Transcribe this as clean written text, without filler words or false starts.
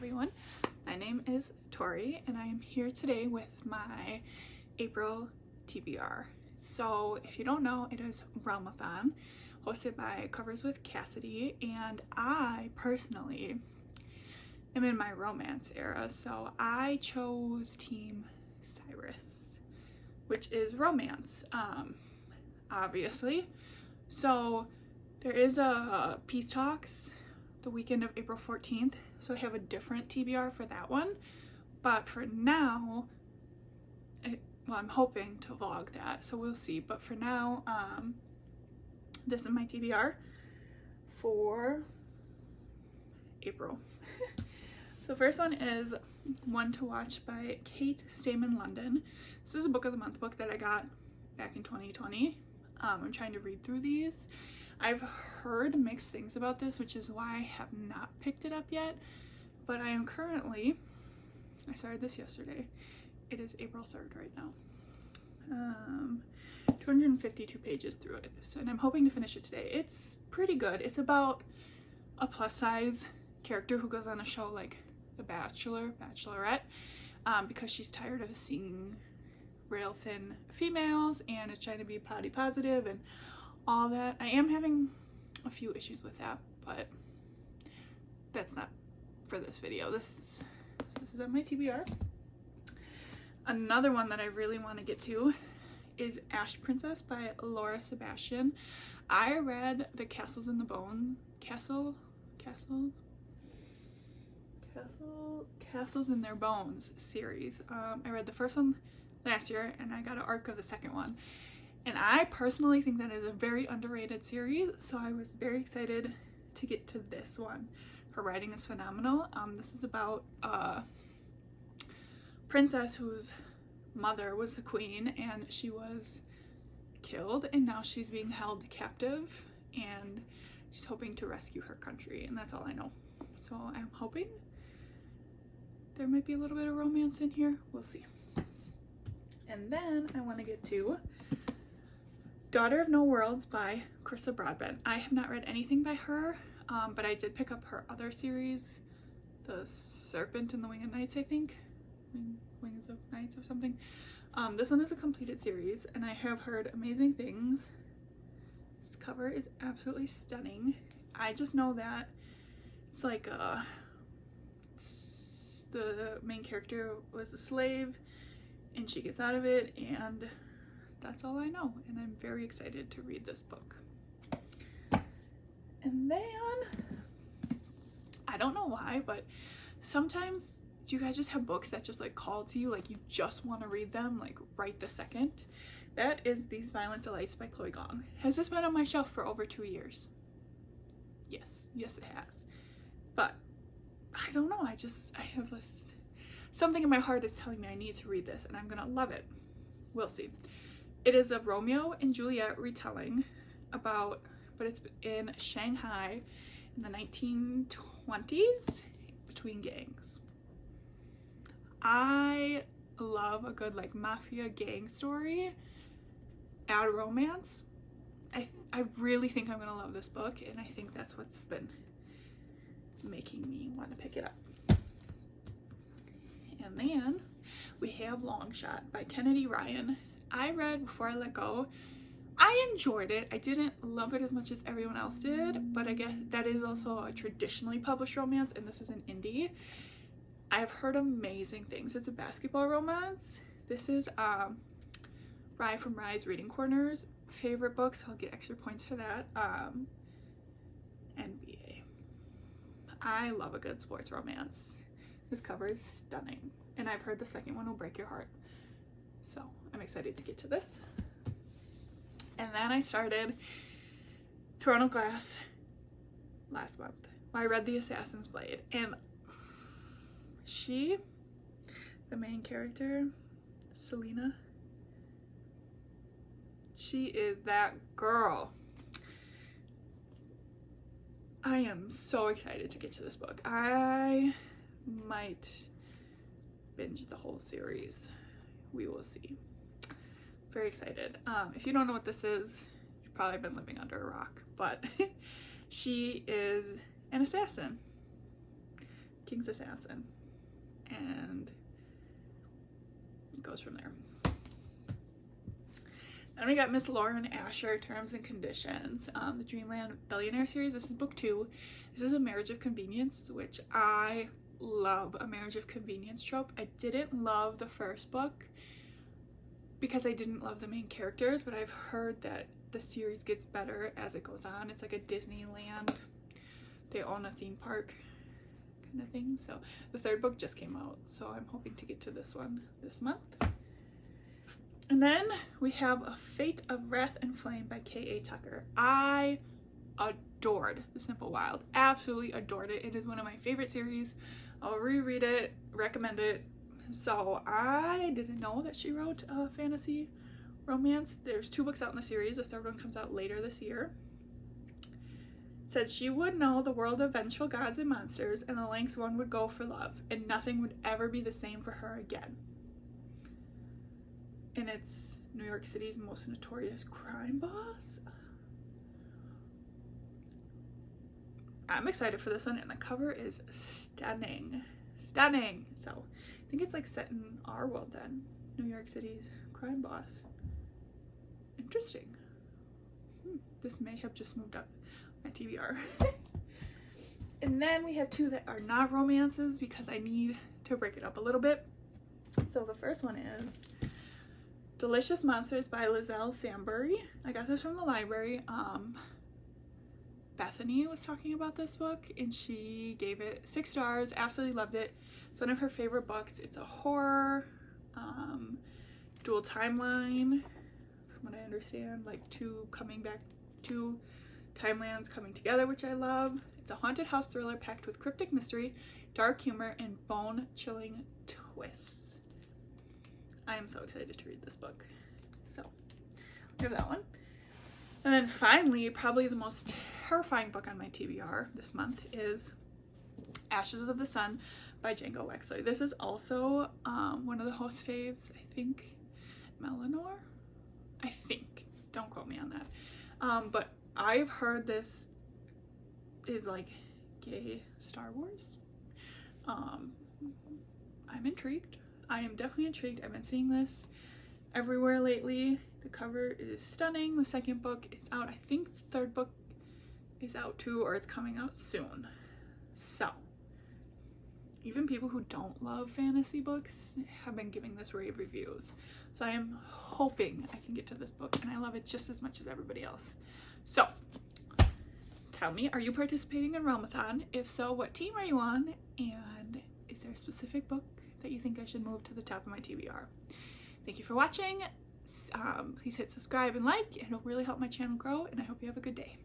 everyone. My name is Tori and I am here today with my April TBR. So if you don't know, it is Realmathon, hosted by Covers with Cassidy, and I personally am in my romance era, so I chose Team Cyrus, which is romance, obviously. So there is a Peace Talks the weekend of April 14th, so I have a different TBR for that one, but for now, well, I'm hoping to vlog that, so we'll see, but for now, this is my TBR for April. So the first one is One to Watch by Kate Stayman London. This is a book of the month book that I got back in 2020. I'm trying to read through these. I've heard mixed things about this, which is why I have not picked it up yet, but I am currently, I started this yesterday, it is April 3rd right now, 252 pages through it, so, and I'm hoping to finish it today. It's pretty good. It's about a plus size character who goes on a show like The Bachelor, Bachelorette, because she's tired of seeing rail thin females and is trying to be body positive and all that. I am having a few issues with that, but that's not for this video. This is on my TBR. Another one that I really want to get to is Ash Princess by Laura Sebastian. I read the Castles in the Bone, Castles in Their Bones series. I read the first one last year and I got an arc of the second one. And I personally think that is a very underrated series, so I was very excited to get to this one. Her writing is phenomenal. This is about a princess whose mother was the queen and she was killed, and now she's being held captive and she's hoping to rescue her country, and that's all I know. So I'm hoping there might be a little bit of romance in here. We'll see. And then I want to get to Daughter of No Worlds by Krista Broadbent. I have not read anything by her, but I did pick up her other series, The Serpent and the Wing of Nights, I think. Wings of Nights or something. This one is a completed series, and I have heard amazing things. This cover is absolutely stunning. I just know that it's like the main character was a slave, and she gets out of it, and that's all I know, and I'm very excited to read this book. And then, I don't know why, but sometimes you guys just have books that just like call to you, like you just want to read them like right this second. That is These Violent Delights by Chloe Gong. Has this been on my shelf for over 2 years? Yes it has. But I don't know, I have this, something in my heart is telling me I need to read this and I'm gonna love it. We'll see. It is a Romeo and Juliet retelling about, but it's in Shanghai in the 1920s between gangs. I love a good like mafia gang story, add romance. I really think I'm gonna love this book, and I think that's what's been making me want to pick it up. And then we have Long Shot by Kennedy Ryan. I read Before I Let Go. I enjoyed it. I didn't love it as much as everyone else did, but I guess that is also a traditionally published romance, and this is an indie. I have heard amazing things. It's a basketball romance. This is Rye from Rye's Reading Corner's favorite book, so I'll get extra points for that. NBA. I love a good sports romance. This cover is stunning, and I've heard the second one will break your heart. So I'm excited to get to this. And then I started Throne of Glass last month. I read The Assassin's Blade, and she, the main character, Selena, she is that girl. I am so excited to get to this book. I might binge the whole series. We will see. Very excited. If you don't know what this is, you've probably been living under a rock, but she is an assassin. King's Assassin. And it goes from there. Then we got Miss Lauren Asher, Terms and Conditions, the Dreamland Billionaire series. This is book 2. This is a marriage of convenience, which I love a marriage of convenience trope. I didn't love the first book because I didn't love the main characters, but I've heard that the series gets better as it goes on. It's like a Disneyland, they own a theme park kind of thing. So the 3rd book just came out, so I'm hoping to get to this one this month. And then we have A Fate of Wrath and Flame by K.A. Tucker. I adored The Simple Wild. Absolutely adored it. It is one of my favorite series. I'll reread it, recommend it. So I didn't know that she wrote a fantasy romance. There's 2 books out in the series. The 3rd one comes out later this year. It said she would know the world of vengeful gods and monsters and the lengths one would go for love, and nothing would ever be the same for her again. And it's New York City's most notorious crime boss. I'm excited for this one, and the cover is stunning. Stunning. So I think it's like set in our world then. New York City's crime boss. Interesting. This may have just moved up my TBR. And then we have 2 that are not romances because I need to break it up a little bit. So the first one is Delicious Monsters by Lizelle Sambury. I got this from the library. Bethany was talking about this book and she gave it 6 stars. Absolutely loved it. It's one of her favorite books. It's a horror, dual timeline, from what I understand, like 2 timelines coming together, which I love. It's a haunted house thriller packed with cryptic mystery, dark humor, and bone-chilling twists. I am so excited to read this book. So, we have that one. And then finally, probably the most terrifying book on my TBR this month is Ashes of the Sun by Django Wexler. This is also one of the host faves, I think, Eleanor? I think. Don't quote me on that. But I've heard this is like gay Star Wars. I'm intrigued. I am definitely intrigued. I've been seeing this everywhere lately. The cover is stunning. The 2nd book is out. I think the 3rd book is out too, or it's coming out soon. So, even people who don't love fantasy books have been giving this rave reviews. So I am hoping I can get to this book, and I love it just as much as everybody else. So, tell me, are you participating in Realmathon? If so, what team are you on? And is there a specific book that you think I should move to the top of my TBR? Thank you for watching. Please hit subscribe and like. It'll really help my channel grow, and I hope you have a good day.